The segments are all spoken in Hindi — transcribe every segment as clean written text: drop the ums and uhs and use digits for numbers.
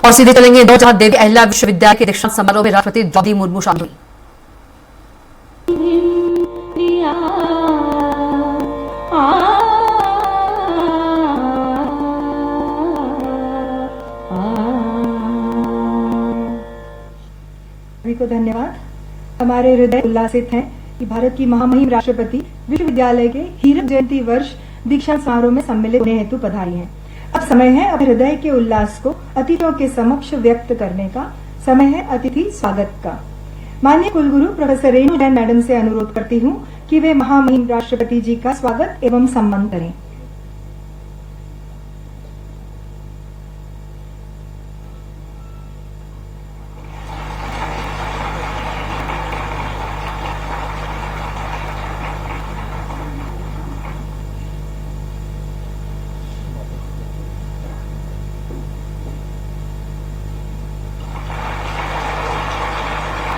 और सीधे चलेंगे इंदौर, जहां देवी अहिल्या विश्वविद्यालय के दीक्षांत समारोह में राष्ट्रपति द्रौपदी मुर्मू शामिल हुई। सभी को धन्यवाद। हमारे हृदय उल्लासित हैं कि भारत की महामहिम राष्ट्रपति विश्वविद्यालय के हीरक जयंती वर्ष दीक्षांत समारोह में सम्मिलित होने हेतु पधारी हैं। अब समय है अपने हृदय के उल्लास को अतिथियों के समक्ष व्यक्त करने का। समय है अतिथि स्वागत का। माननीय कुलगुरु प्रोफेसर रेणु जैन मैडम से अनुरोध करती हूँ कि वे महामहिम राष्ट्रपति जी का स्वागत एवं सम्मान करें।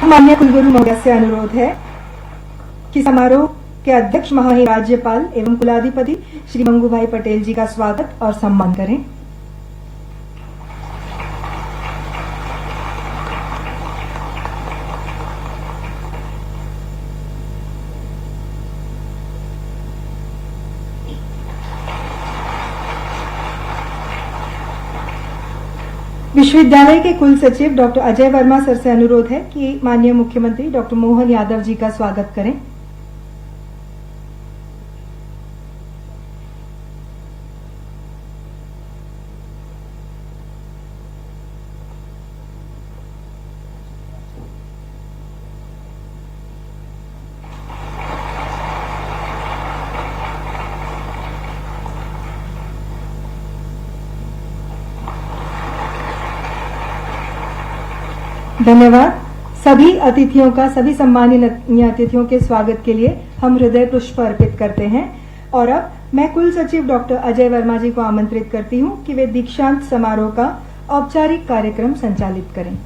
माननीय कुलगुरु महोदय से अनुरोध है कि समारोह के अध्यक्ष महामहिम राज्यपाल एवं कुलाधिपति श्री मंगूभाई पटेल जी का स्वागत और सम्मान करें। विश्वविद्यालय के कुल सचिव डॉक्टर अजय वर्मा सर से अनुरोध है कि माननीय मुख्यमंत्री डॉक्टर मोहन यादव जी का स्वागत करें। धन्यवाद। सभी सम्मानीय अतिथियों के स्वागत के लिए हम हृदय पुष्प अर्पित करते हैं। और अब मैं कुल सचिव डॉक्टर अजय वर्मा जी को आमंत्रित करती हूं कि वे दीक्षांत समारोह का औपचारिक कार्यक्रम संचालित करें।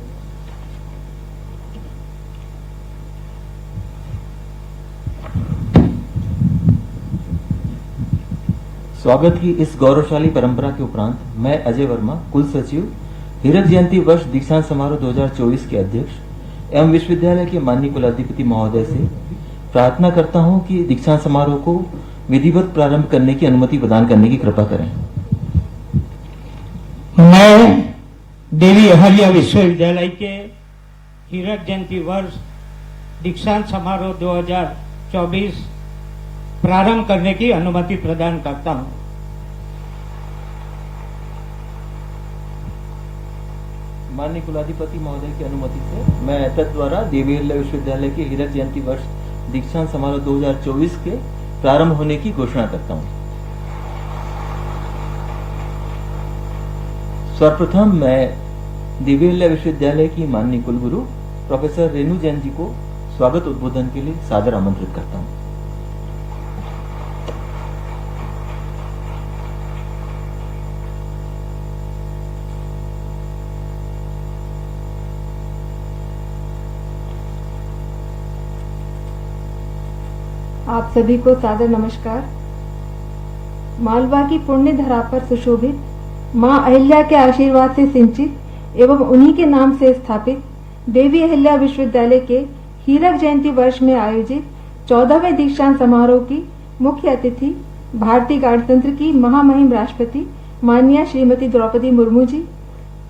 स्वागत की इस गौरवशाली परंपरा के उपरांत मैं अजय वर्मा कुल सचिव हीरक जयंती वर्ष दीक्षांत समारोह 2024 के अध्यक्ष एवं विश्वविद्यालय के माननीय कुलाधिपति महोदय से प्रार्थना करता हूं कि दीक्षांत समारोह को विधिवत प्रारंभ करने की अनुमति प्रदान करने की कृपा करें। मैं देवी अहिल्या विश्वविद्यालय के हीरक जयंती वर्ष दीक्षांत समारोह 2024 प्रारंभ करने की अनुमति प्रदान करता हूं। माननीय कुलाधिपति महोदय की अनुमति से मैं तद्वारा देवी अहिल्या विश्वविद्यालय के हीरक जयंती वर्ष दीक्षांत समारोह 2024 के प्रारंभ होने की घोषणा करता हूं। सर्वप्रथम मैं देवी अहिल्या विश्वविद्यालय की माननीय कुलगुरु प्रोफेसर रेणु जैन जी को स्वागत उद्बोधन के लिए सादर आमंत्रित करता हूं। आप सभी को सादर नमस्कार। मालवा की पुण्य धरा पर सुशोभित मां अहिल्या के आशीर्वाद से सिंचित एवं उन्हीं के नाम से स्थापित देवी अहिल्या विश्वविद्यालय के हीरक जयंती वर्ष में आयोजित 14वें दीक्षांत समारोह की मुख्य अतिथि भारतीय गणतंत्र की महामहिम राष्ट्रपति माननीय श्रीमती द्रौपदी मुर्मू जी,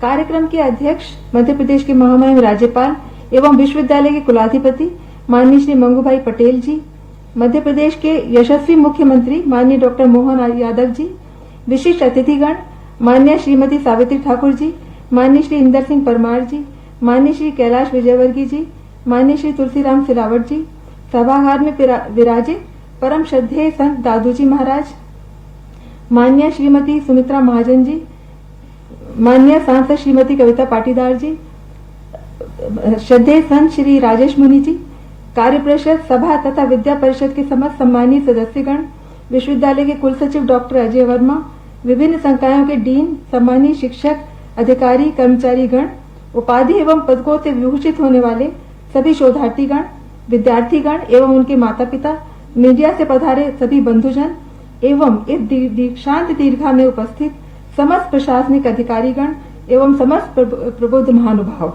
कार्यक्रम के अध्यक्ष मध्य प्रदेश के महामहिम राज्यपाल एवं विश्वविद्यालय के कुलाधिपति माननीय श्री मंगूभाई पटेल जी, मध्य प्रदेश के यशस्वी मुख्यमंत्री माननीय डॉक्टर मोहन यादव जी, विशिष्ट अतिथिगण माननीय श्रीमती सावित्री ठाकुर जी, माननीय श्री इंदर सिंह परमार जी, माननीय श्री कैलाश विजयवर्गीय जी, माननीय श्री तुलसीराम सिलावट जी, सभागार में विराजित परम श्रद्धेय संत दादू जी महाराज, माननीय श्रीमती सुमित्रा महाजन जी, माननीय सांसद श्रीमती कविता पाटीदार जी, श्रद्धेय संत श्री राजेश मुनि जी, कार्य परिषद सभा तथा विद्या परिषद के समस्त सम्मानित सदस्यगण, विश्वविद्यालय के कुल सचिव डॉक्टर अजय वर्मा, विभिन्न संकायों के डीन, सम्मानित शिक्षक, अधिकारी, कर्मचारी गण, उपाधि एवं पदकों से विभूषित होने वाले सभी शोधार्थीगण, विद्यार्थीगण एवं उनके माता पिता, मीडिया से पधारे सभी बंधुजन एवं इस दीक्षांत दीर्घा में उपस्थित समस्त प्रशासनिक अधिकारीगण एवं समस्त प्रबुद्ध महानुभाव,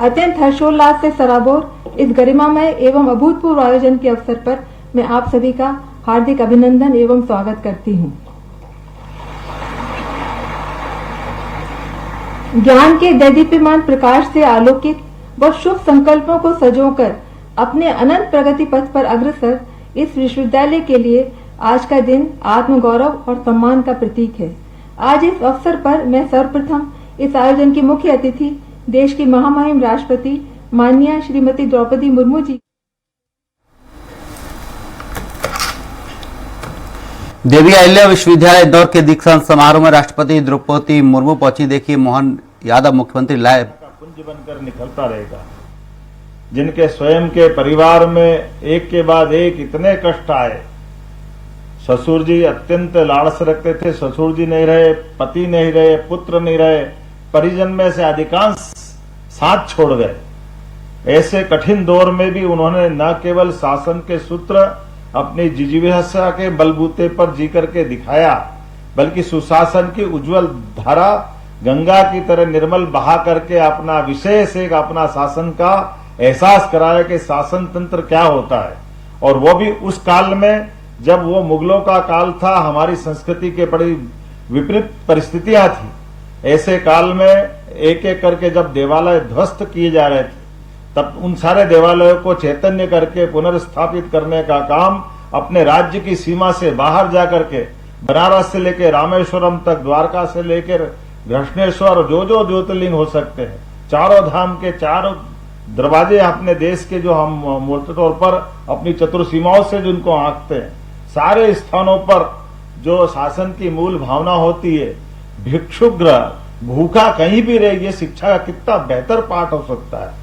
अत्यंत हर्षोल्लास से सराबोर इस गरिमामय एवं अभूतपूर्व आयोजन के अवसर पर मैं आप सभी का हार्दिक अभिनंदन एवं स्वागत करती हूँ। ज्ञान के दैदीप्यमान प्रकाश से आलोकित व शुभ संकल्पों को सजोकर अपने अनंत प्रगति पथ पर अग्रसर इस विश्वविद्यालय के लिए आज का दिन आत्मगौरव और सम्मान का प्रतीक है। आज इस अवसर पर मैं सर्वप्रथम इस आयोजन की मुख्य अतिथि देश की महामहिम राष्ट्रपति माननीय श्रीमती द्रौपदी मुर्मू जी, देवी अहिल्या विश्वविद्यालय इंदौर के दीक्षांत समारोह में राष्ट्रपति द्रौपदी मुर्मू पहुंची। देखिए मोहन यादव मुख्यमंत्री लाइव पुंज बनकर निकलता रहेगा। जिनके स्वयं के परिवार में एक के बाद एक इतने कष्ट आए, ससुर जी अत्यंत लाड़ से रखते थे, ससुर जी नहीं रहे, पति नहीं रहे, पुत्र नहीं रहे, परिजन में से अधिकांश साथ छोड़ गए। ऐसे कठिन दौर में भी उन्होंने न केवल शासन के सूत्र अपनी जिजीविका के बलबूते पर जी करके दिखाया, बल्कि सुशासन की उज्जवल धारा गंगा की तरह निर्मल बहा करके अपना विशेष एक अपना शासन का एहसास कराया कि शासन तंत्र क्या होता है। और वो भी उस काल में जब वो मुगलों का काल था, हमारी संस्कृति के बड़ी विपरीत परिस्थितियां थी। ऐसे काल में एक एक करके जब देवालय ध्वस्त किए जा रहे थे, तब उन सारे देवालयों को चैतन्य करके पुनर्स्थापित करने का काम अपने राज्य की सीमा से बाहर जाकर के बनारस से लेकर रामेश्वरम तक, द्वारका से लेकर घृष्णेश्वर, जो जो ज्योतिर्लिंग हो सकते हैं, चारों धाम के चारों दरवाजे अपने देश के जो हम मूर्त तौर पर अपनी चतुर्सीमाओं से जिनको आंकते हैं, सारे स्थानों पर जो शासन की मूल भावना होती है, भिक्षुगृह, भूखा कहीं भी रहे, ये शिक्षा का कितना बेहतर पाठ हो सकता है।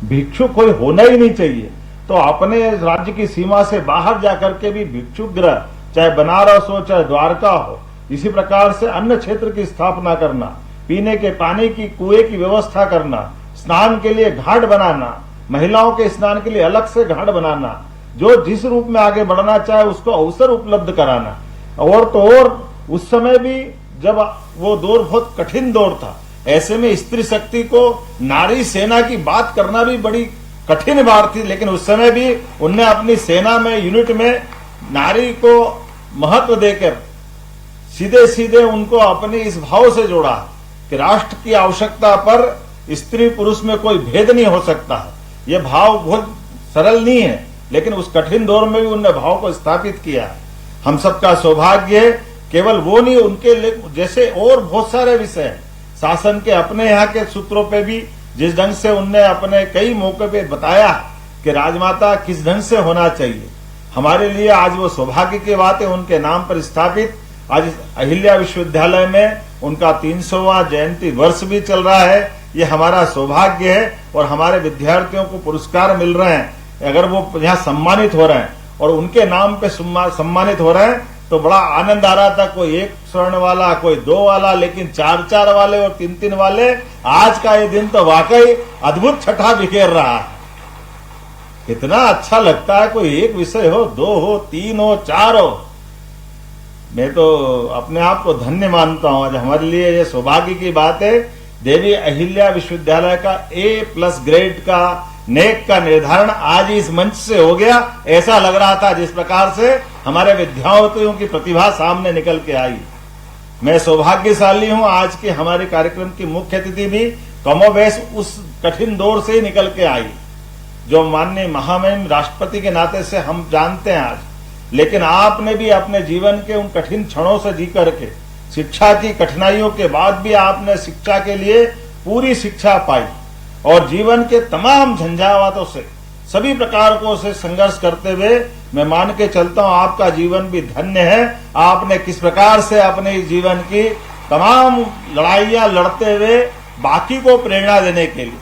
भिक्षु कोई होना ही नहीं चाहिए, तो अपने राज्य की सीमा से बाहर जाकर के भी भिक्षुगृह, चाहे बनारस हो चाहे द्वारका हो, इसी प्रकार से अन्य क्षेत्र की स्थापना करना, पीने के पानी की कुएं की व्यवस्था करना, स्नान के लिए घाट बनाना, महिलाओं के स्नान के लिए अलग से घाट बनाना, जो जिस रूप में आगे बढ़ना चाहे उसको अवसर उपलब्ध कराना। और तो और उस समय भी जब वो दौर बहुत कठिन दौर था, ऐसे में स्त्री शक्ति को नारी सेना की बात करना भी बड़ी कठिन बात थी, लेकिन उस समय भी उनने अपनी सेना में, यूनिट में नारी को महत्व देकर सीधे सीधे उनको अपने इस भाव से जोड़ा कि राष्ट्र की आवश्यकता पर स्त्री पुरुष में कोई भेद नहीं हो सकता है। ये भाव बहुत सरल नहीं है, लेकिन उस कठिन दौर में भी उनने भाव को स्थापित किया। हम सबका सौभाग्य है, केवल वो नहीं, उनके जैसे और बहुत सारे विषय हैं। शासन के अपने यहाँ के सूत्रों पे भी जिस ढंग से उनने अपने कई मौके पे बताया कि राजमाता किस ढंग से होना चाहिए, हमारे लिए आज वो सौभाग्य की बात है। उनके नाम पर स्थापित आज अहिल्या विश्वविद्यालय में उनका 300वां जयंती वर्ष भी चल रहा है। ये हमारा सौभाग्य है और हमारे विद्यार्थियों को पुरस्कार मिल रहे हैं। अगर वो यहाँ सम्मानित हो रहे हैं और उनके नाम पे सम्मानित हो रहे हैं तो बड़ा आनंद आ रहा था। कोई 1 स्वर्ण वाला, कोई 2 वाला, लेकिन 4-4 वाले और 3-3 वाले। आज का ये दिन तो वाकई अद्भुत छठा बिखेर रहा है। कितना अच्छा लगता है, कोई एक विषय हो, 2 हो, 3 हो, 4 हो। मैं तो अपने आप को धन्य मानता हूं। आज हमारे लिए ये सौभाग्य की बात है। देवी अहिल्या विश्वविद्यालय का A+ ग्रेड का नेक का निर्धारण आज इस मंच से हो गया। ऐसा लग रहा था जिस प्रकार से हमारे विद्यार्थियों की प्रतिभा सामने निकल के आई। मैं सौभाग्यशाली हूं, आज के हमारे कार्यक्रम की मुख्य अतिथि भी कमोबेश उस कठिन दौर से ही निकल के आई, जो माननीय महामहिम राष्ट्रपति के नाते से हम जानते हैं आज। लेकिन आपने भी अपने जीवन के उन कठिन क्षणों से जी करके, शिक्षा की कठिनाइयों के बाद भी आपने शिक्षा के लिए पूरी शिक्षा पाई और जीवन के तमाम झंझावातों से, सभी प्रकार को से संघर्ष करते हुए मैं मान के चलता हूं आपका जीवन भी धन्य है। आपने किस प्रकार से अपने जीवन की तमाम लड़ाइयां लड़ते हुए बाकी को प्रेरणा देने के लिए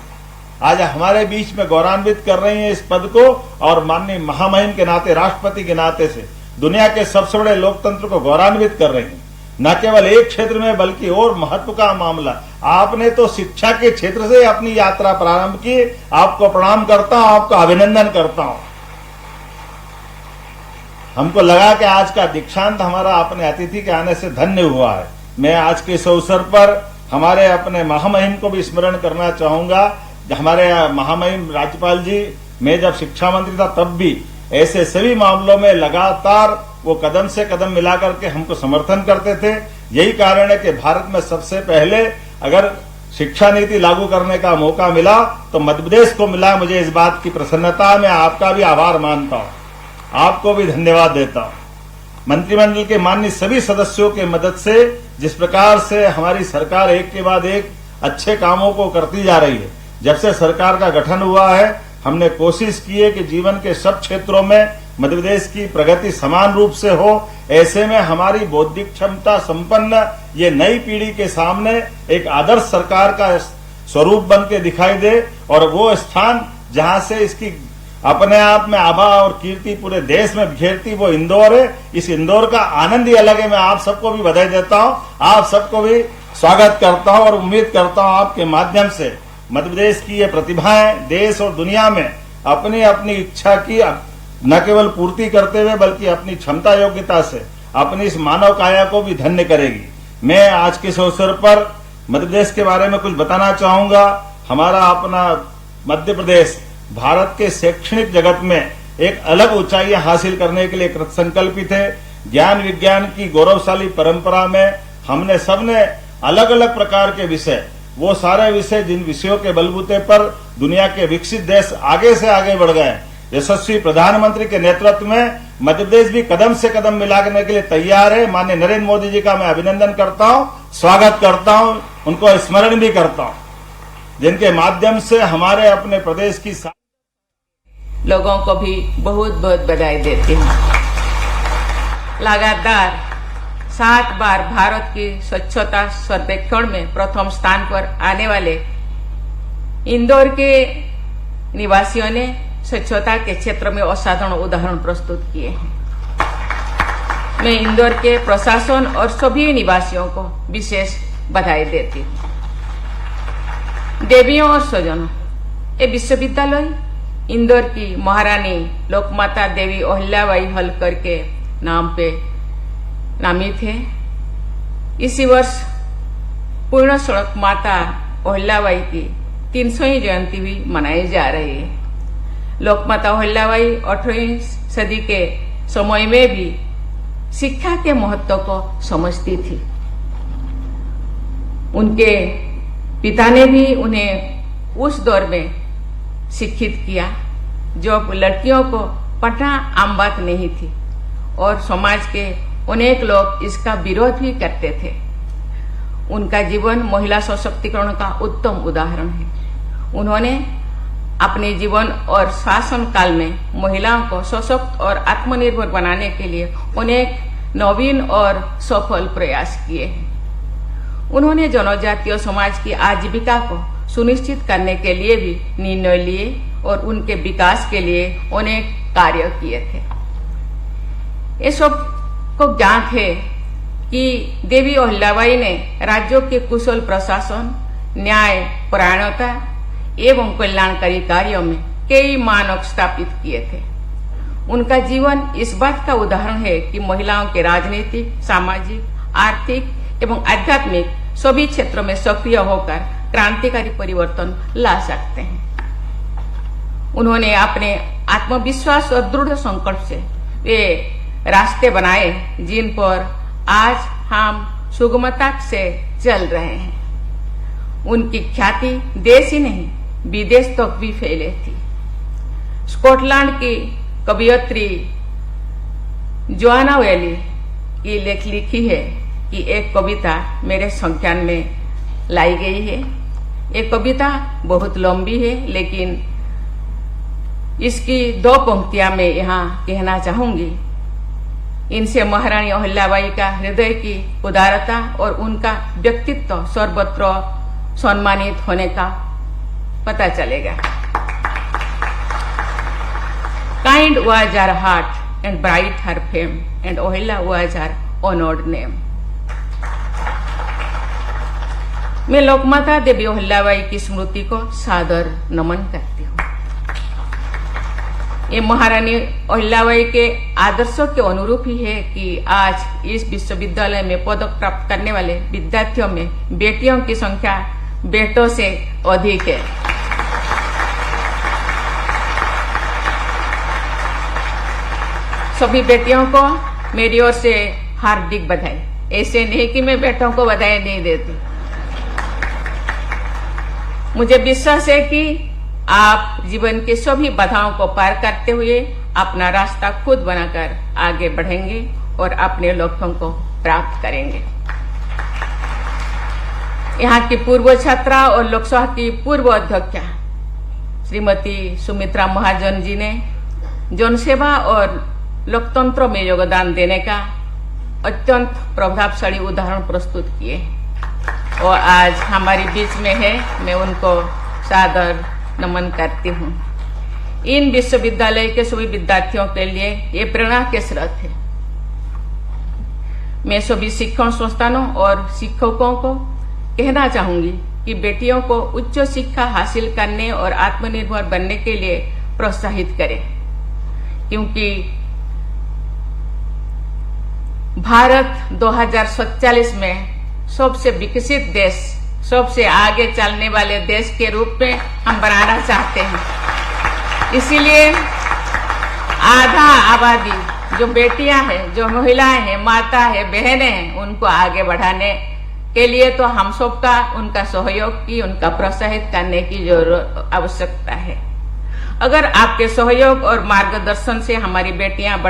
आज हमारे बीच में गौरवान्वित कर रही हैं इस पद को। और माननीय महामहिम के नाते, राष्ट्रपति के नाते से दुनिया के सबसे बड़े लोकतंत्र को गौरवान्वित कर रही हैं। न केवल एक क्षेत्र में बल्कि और महत्व का मामला। आपने तो शिक्षा के क्षेत्र से अपनी यात्रा प्रारंभ की। आपको प्रणाम करता हूं, आपका अभिनंदन करता हूं। हमको लगा कि आज का दीक्षांत हमारा अपने अतिथि के आने से धन्य हुआ है। मैं आज के इस अवसर पर हमारे अपने महामहिम को भी स्मरण करना चाहूंगा। हमारे महामहिम राज्यपाल जी, मैं जब शिक्षा मंत्री था तब भी ऐसे सभी मामलों में लगातार वो कदम से कदम मिला करके हमको समर्थन करते थे। यही कारण है कि भारत में सबसे पहले अगर शिक्षा नीति लागू करने का मौका मिला तो मध्य प्रदेश को मिला। मुझे इस बात की प्रसन्नता, मैं आपका भी आभार मानता हूं, आपको भी धन्यवाद देता हूं। मंत्रिमंडल के माननीय सभी सदस्यों के मदद से जिस प्रकार से हमारी सरकार एक के बाद एक अच्छे कामों को करती जा रही है, जब से सरकार का गठन हुआ है हमने कोशिश की है कि जीवन के सब क्षेत्रों में मध्य प्रदेश की प्रगति समान रूप से हो। ऐसे में हमारी बौद्धिक क्षमता संपन्न ये नई पीढ़ी के सामने एक आदर्श सरकार का स्वरूप बन के दिखाई दे, और वो स्थान जहां से इसकी अपने आप में आभा और कीर्ति पूरे देश में बिखेरती वो इंदौर है। इस इंदौर का आनंद ही अलग है। मैं आप सबको भी बधाई देता हूं, आप सबको भी स्वागत करता हूं और उम्मीद करता हूं आपके माध्यम से मध्य प्रदेश की ये प्रतिभाएं देश और दुनिया में अपनी अपनी इच्छा की न केवल पूर्ति करते हुए बल्कि अपनी क्षमता योग्यता से अपनी इस मानव काया को भी धन्य करेगी। मैं आज के इस अवसर पर मध्य प्रदेश के बारे में कुछ बताना चाहूंगा। हमारा अपना मध्य प्रदेश भारत के शैक्षणिक जगत में एक अलग ऊंचाइयां हासिल करने के लिए कृतसंकल्पित है। ज्ञान विज्ञान की गौरवशाली परंपरा में हमने सबने अलग अलग प्रकार के विषय, वो सारे विषय जिन विषयों के बलबूते पर दुनिया के विकसित देश आगे से आगे बढ़ गए, यशस्वी प्रधानमंत्री के नेतृत्व में मध्य प्रदेश भी कदम से कदम मिलाने के लिए तैयार है। माननीय नरेंद्र मोदी जी का मैं अभिनंदन करता हूं, स्वागत करता हूं, उनको स्मरण भी करता हूं, जिनके माध्यम से हमारे अपने प्रदेश की लोगों को भी बहुत बहुत बधाई देती हूँ। लगातार 7 बार भारत की स्वच्छता सर्वेक्षण में प्रथम स्थान पर आने वाले इंदौर के निवासियों ने स्वच्छता के क्षेत्र में असाधारण उदाहरण प्रस्तुत किए हैं। मैं इंदौर के प्रशासन और सभी निवासियों को विशेष बधाई देती हूँ। देवियों और स्वजनों, ये विश्वविद्यालय इंदौर की महारानी लोकमाता देवी अहिल्याबाई होलकर के नाम पे नामित है। इसी वर्ष पूर्ण सड़क माता अहिल्याबाई की 300वीं जयंती भी मनाई जा रही है। लोकमाता अहिल्याबाई 18वीं सदी के समय में भी शिक्षा के महत्व को समझती थी। उनके पिता ने भी उन्हें उस दौर में शिक्षित किया जब लड़कियों को पढ़ना आम बात नहीं थी और समाज के अनेक लोग इसका विरोध भी करते थे। उनका जीवन महिला सशक्तिकरण का उत्तम उदाहरण है। उन्होंने अपने जीवन और शासन काल में महिलाओं को सशक्त और आत्मनिर्भर बनाने के लिए अनेक नवीन और सफल प्रयास किए हैं। उन्होंने जनजातीय समाज की आजीविका को सुनिश्चित करने के लिए भी निर्णय लिए और उनके विकास के लिए अनेक कार्य किए थे। ये सब को ज्ञात है कि देवी अहिल्याबाई ने राज्यों के कुशल प्रशासन, न्याय परायणता एवं कल्याणकारी कार्यों में कई मानक स्थापित किए थे। उनका जीवन इस बात का उदाहरण है कि महिलाओं के राजनीतिक, सामाजिक, आर्थिक एवं आध्यात्मिक सभी क्षेत्रों में सक्रिय होकर क्रांतिकारी परिवर्तन ला सकते हैं। उन्होंने अपने आत्मविश्वास और दृढ़ संकल्प से वे रास्ते बनाए जिन पर आज हम सुगमता से चल रहे हैं। उनकी ख्याति देश ही नहीं विदेश तक भी फैले थी। स्कॉटलैंड की कवियत्री जोआना वेली की लेख लिखी है कि एक कविता मेरे संज्ञान में लाई गई है। एक कविता बहुत लंबी है लेकिन इसकी 2 पंक्तियां मैं यहाँ कहना चाहूंगी। इनसे महारानी अहिल्याबाई का हृदय की उदारता और उनका व्यक्तित्व सर्वत्र सम्मानित होने का पता चलेगा। Kind was her heart and bright her fame, and Ahilya was her honored name. मैं लोकमाता देवी अहिल्याबाई की स्मृति को सादर नमन करती हूँ। ये महारानी अहिल्याबाई के आदर्शों के अनुरूप ही है कि आज इस विश्वविद्यालय में पदक प्राप्त करने वाले विद्यार्थियों में बेटियों की संख्या बेटों से अधिक है। सभी बेटियों को मेरी ओर से हार्दिक बधाई। ऐसे नहीं कि मैं बेटों को बधाई नहीं देती। मुझे विश्वास है कि आप जीवन के सभी बाधाओं को पार करते हुए अपना रास्ता खुद बनाकर आगे बढ़ेंगे और अपने लक्ष्यों को प्राप्त करेंगे। यहाँ की पूर्व छात्रा और लोकसभा की पूर्व अध्यक्षा श्रीमती सुमित्रा महाजन जी ने जनसेवा और लोकतंत्र में योगदान देने का अत्यंत प्रभावशाली उदाहरण प्रस्तुत किए और आज हमारे बीच में है। मैं उनको सादर नमन करती हूँ। इन विश्वविद्यालय के सभी विद्यार्थियों के लिए ये प्रेरणा के स्रोत है। मैं सभी शिक्षण संस्थानों और शिक्षकों को कहना चाहूंगी कि बेटियों को उच्च शिक्षा हासिल करने और आत्मनिर्भर बनने के लिए प्रोत्साहित करें, क्योंकि भारत 2047 में सबसे विकसित देश, सबसे आगे चलने वाले देश के रूप में हम बनाना चाहते हैं। इसीलिए आधा आबादी जो बेटियां हैं, जो महिलाएं हैं, माता है, बहनें हैं, उनको आगे बढ़ाने के लिए तो हम सबका उनका सहयोग की, उनका प्रोत्साहित करने की जरूरत आवश्यकता है। अगर आपके सहयोग और मार्गदर्शन से हमारी बेटियां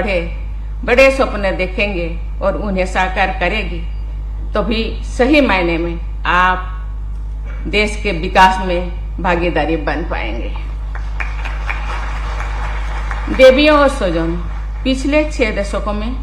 बड़े सपने देखेंगे और उन्हें साकार करेगी, तो भी सही मायने में आप देश के विकास में भागीदारी बन पाएंगे। देवियों और स्वजनों, पिछले 6 दशकों में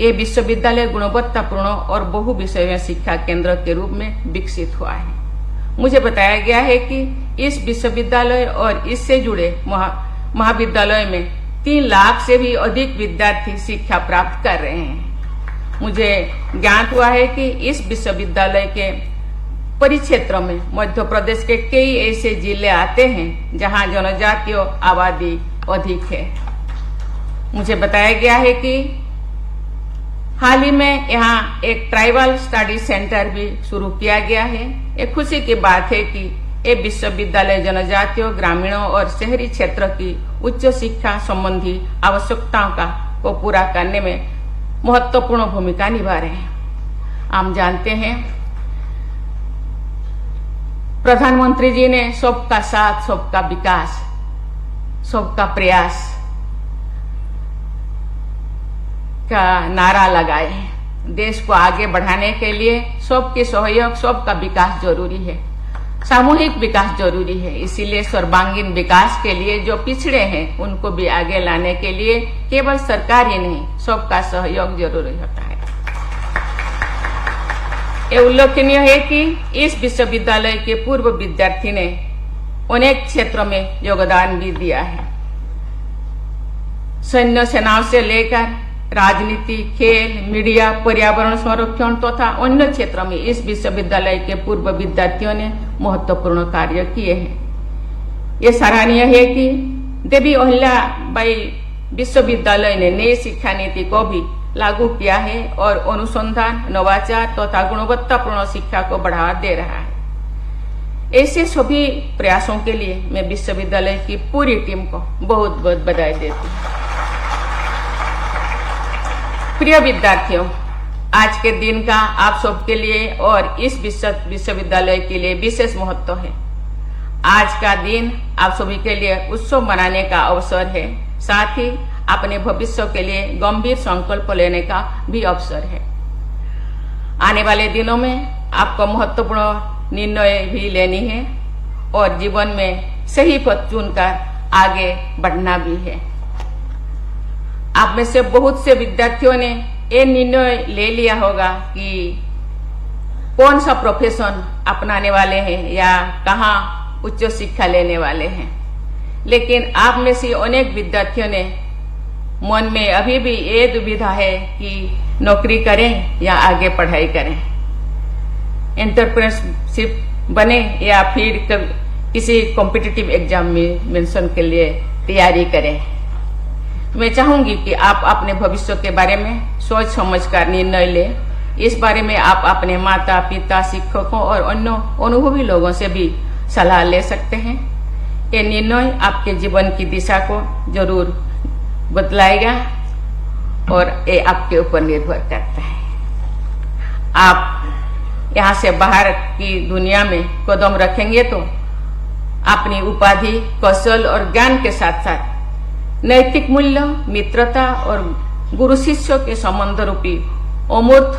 ये विश्वविद्यालय गुणवत्तापूर्ण और बहुविषयीय शिक्षा केंद्र के रूप में विकसित हुआ है। मुझे बताया गया है कि इस विश्वविद्यालय और इससे जुड़े महाविद्यालय में 3 लाख से भी अधिक विद्यार्थी शिक्षा प्राप्त कर रहे हैं। मुझे ज्ञात हुआ है कि इस विश्वविद्यालय के परिक्षेत्रों में मध्य प्रदेश के कई ऐसे जिले आते हैं जहां जनजातीय आबादी अधिक है। मुझे बताया गया है कि हाल ही में यहाँ एक ट्राइबल स्टडी सेंटर भी शुरू किया गया है। एक खुशी की बात है कि ये विश्वविद्यालय जनजातीय, ग्रामीणों और शहरी क्षेत्र की उच्च शिक्षा संबंधी आवश्यकताओं को पूरा करने में महत्वपूर्ण भूमिका निभा रहे हैं। हम जानते हैं प्रधानमंत्री जी ने सबका साथ, सबका विकास, सबका प्रयास का नारा लगाए हैं। देश को आगे बढ़ाने के लिए सबके सहयोग, सबका विकास जरूरी है, सामूहिक विकास जरूरी है। इसीलिए सर्वांगीण विकास के लिए जो पिछड़े हैं उनको भी आगे लाने के लिए केवल सरकार ही नहीं, सबका सहयोग जरूरी होता है। ये उल्लेखनीय है कि इस विश्वविद्यालय के पूर्व विद्यार्थी ने अनेक क्षेत्रों में योगदान भी दिया है। सैन्य सेनाओं से लेकर राजनीति, खेल, मीडिया, पर्यावरण संरक्षण तथा अन्य क्षेत्रों में इस विश्वविद्यालय के पूर्व विद्यार्थियों ने महत्वपूर्ण कार्य किए हैं। ये सराहनीय है कि देवी अहिल्याबाई विश्वविद्यालय ने नई शिक्षा नीति को भी लागू किया है और अनुसंधान, नवाचार तथा गुणवत्तापूर्ण शिक्षा को बढ़ावा दे रहा है। ऐसे सभी प्रयासों के लिए मैं विश्वविद्यालय की पूरी टीम को बहुत बहुत बधाई देती हूँ। प्रिय विद्यार्थियों, आज के दिन का आप सबके लिए और इस विश्वविद्यालय के लिए विशेष महत्व है। आज का दिन आप सभी के लिए उत्सव मनाने का अवसर है, साथ ही अपने भविष्य के लिए गंभीर संकल्प लेने का भी अवसर है। आने वाले दिनों में आपको महत्वपूर्ण निर्णय भी लेनी है और जीवन में सही पथ चुनकर आगे बढ़ना भी है। आप में से बहुत से विद्यार्थियों ने ये निर्णय ले लिया होगा कि कौन सा प्रोफेशन अपनाने वाले हैं या कहाँ उच्च शिक्षा लेने वाले हैं, लेकिन आप में से अनेक विद्यार्थियों ने मन में अभी भी ये दुविधा है कि नौकरी करें या आगे पढ़ाई करें, एंटरप्रेन्योरशिप बने या फिर किसी कॉम्पिटिटिव एग्जाम में मेंशन के लिए तैयारी करें। मैं चाहूंगी कि आप अपने भविष्य के बारे में सोच समझकर निर्णय लें। इस बारे में आप अपने माता पिता, शिक्षकों और अन्य अनुभवी लोगों से भी सलाह ले सकते हैं। ये निर्णय आपके जीवन की दिशा को जरूर बदलाएगा और ये आपके ऊपर निर्भर करता है। आप यहाँ से बाहर की दुनिया में कदम रखेंगे तो अपनी उपाधि, कौशल और ज्ञान के साथ साथ नैतिक मूल्य, मित्रता और गुरु शिष्यों के संबंध रूपी अमूर्त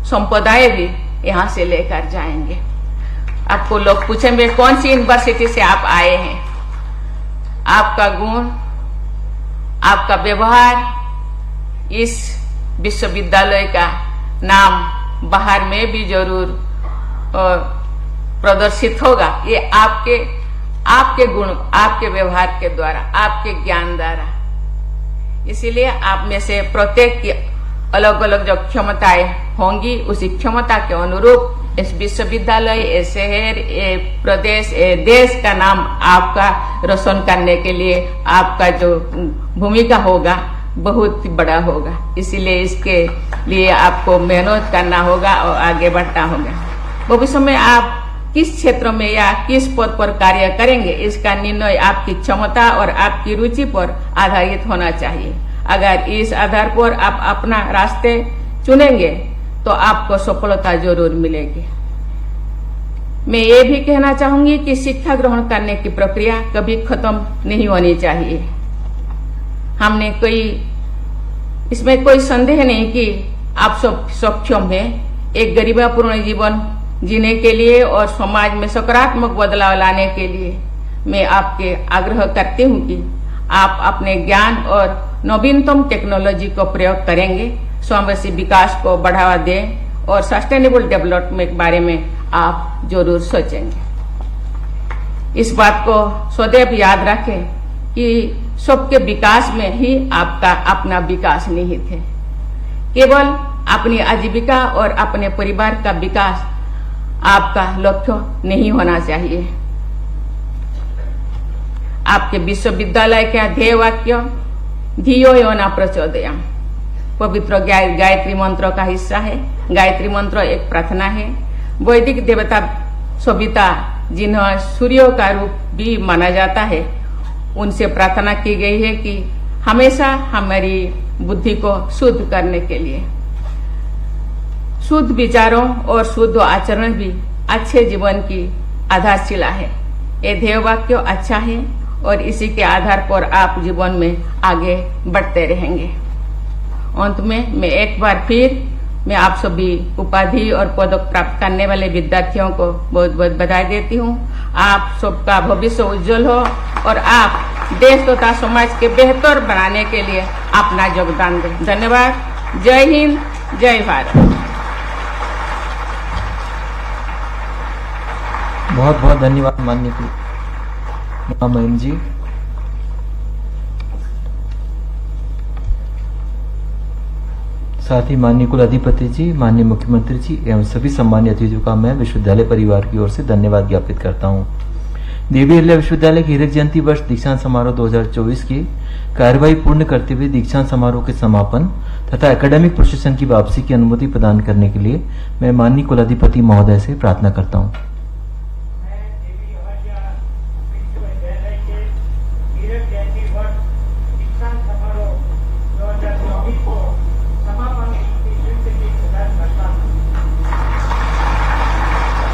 संपदाएं भी यहाँ से लेकर जाएंगे। आपको लोग पूछेंगे कौन सी यूनिवर्सिटी से आप आए हैं। आपका गुण, आपका व्यवहार इस विश्वविद्यालय का नाम बाहर में भी जरूर प्रदर्शित होगा। ये आपके गुण, आपके व्यवहार के द्वारा, आपके ज्ञान द्वारा। इसीलिए आप में से प्रत्येक की अलग अलग जो क्षमताएं होंगी, उसी क्षमता के अनुरूप इस विश्वविद्यालय, ये शहर, ये प्रदेश, ये देश का नाम आपका रोशन करने के लिए आपका जो भूमिका होगा बहुत बड़ा होगा। इसीलिए इसके लिए आपको मेहनत करना होगा और आगे बढ़ना होगा। भविष्य में आप किस क्षेत्र में या किस पद पर कार्य करेंगे, इसका निर्णय आपकी क्षमता और आपकी रुचि पर आधारित होना चाहिए। अगर इस आधार पर आप अपना रास्ते चुनेंगे तो आपको सफलता जरूर मिलेगी। मैं ये भी कहना चाहूंगी कि शिक्षा ग्रहण करने की प्रक्रिया कभी खत्म नहीं होनी चाहिए। इसमें कोई संदेह नहीं कि आप सब सक्षम हैं एक गरिमापूर्ण जीवन जीने के लिए और समाज में सकारात्मक बदलाव लाने के लिए। मैं आपके आग्रह करती हूँ कि आप अपने ज्ञान और नवीनतम टेक्नोलॉजी को प्रयोग करेंगे, समावेशी विकास को बढ़ावा दें और सस्टेनेबल डेवलपमेंट के बारे में आप जरूर सोचेंगे। इस बात को सदैव याद रखें कि सबके विकास में ही आपका अपना विकास निहित है। केवल अपनी आजीविका और अपने परिवार का विकास आपका लक्ष्य नहीं होना चाहिए। आपके विश्वविद्यालय का ध्येय वाक्य धियो यो न प्रचोदयाम पवित्र गायत्री मंत्र का हिस्सा है। गायत्री मंत्र एक प्रार्थना है। वैदिक देवता सविता, जिन्हें सूर्य का रूप भी माना जाता है, उनसे प्रार्थना की गई है कि हमेशा हमारी बुद्धि को शुद्ध करने के लिए। शुद्ध विचारों और शुद्ध आचरण भी अच्छे जीवन की आधारशिला है। ये ध्येय वाक्य अच्छा है और इसी के आधार पर आप जीवन में आगे बढ़ते रहेंगे। अंत में मैं एक बार फिर आप सभी उपाधि और पदक प्राप्त करने वाले विद्यार्थियों को बहुत बहुत बधाई देती हूँ। आप सबका भविष्य उज्जवल हो और आप देश तथा समाज के बेहतर बनाने के लिए अपना योगदान दें। धन्यवाद। जय हिंद, जय भारत। बहुत बहुत धन्यवाद माननीय महिम जी। साथ ही माननीय कुलाधिपति जी, माननीय मुख्यमंत्री जी एवं सभी सम्मानित अतिथियों का मैं विश्वविद्यालय परिवार की ओर से धन्यवाद ज्ञापित करता हूं। देवी अहिल्या विश्वविद्यालय के हीरक जयंती वर्ष दीक्षांत समारोह 2024 की कार्यवाही पूर्ण करते हुए दीक्षांत समारोह के समापन तथा एकेडमिक प्रशासन की वापसी की अनुमति प्रदान करने के लिए मैं माननीय कुलाधिपति महोदय से प्रार्थना करता हूं।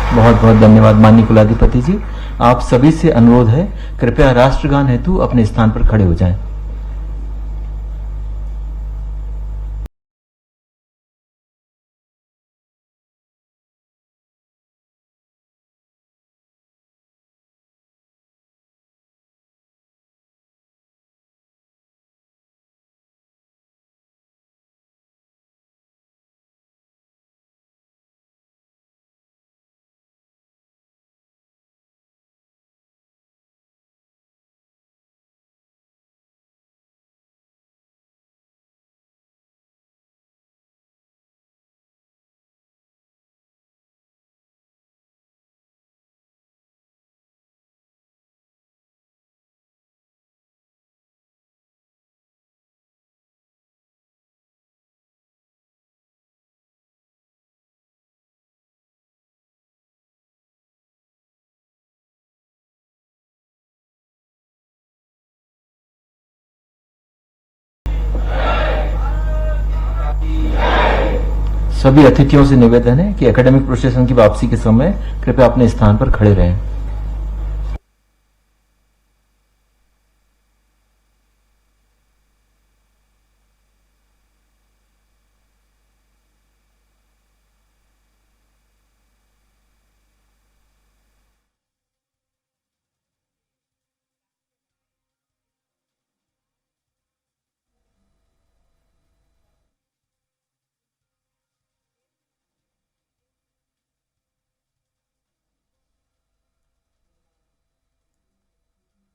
बहुत बहुत धन्यवाद माननीय कुलाधिपति जी। आप सभी से अनुरोध है, कृपया राष्ट्रगान हेतु अपने स्थान पर खड़े हो जाएं। सभी अतिथियों से निवेदन है कि एकेडमिक प्रोसेशन की वापसी के समय कृपया अपने स्थान पर खड़े रहें।